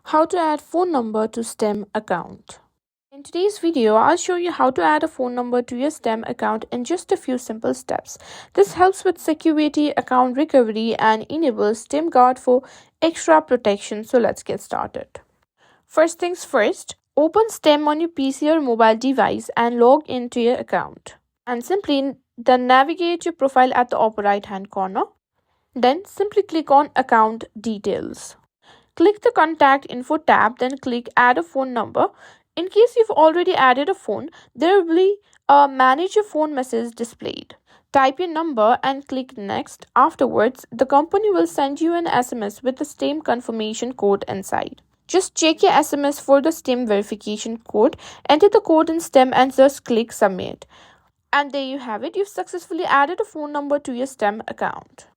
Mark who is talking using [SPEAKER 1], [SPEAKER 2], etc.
[SPEAKER 1] How to add phone number to STEM account. In today's video, I'll show you how to add a phone number to your STEM account in just a few simple steps. This helps with security, account recovery, and enables STEM Guard for extra protection. So let's get started. First things first, open STEM on your PC or mobile device and log into your account. And simply then navigate your profile at the upper right hand corner. Then simply click on Account Details. Click the Contact Info tab, then click Add a phone number. In case you've already added a phone, there will be a Manage your phone message displayed. Type your number and click Next. Afterwards, the company will send you an SMS with the STEM confirmation code inside. Just check your SMS for the STEM verification code, enter the code in STEM and just click Submit. And there you have it, you've successfully added a phone number to your STEM account.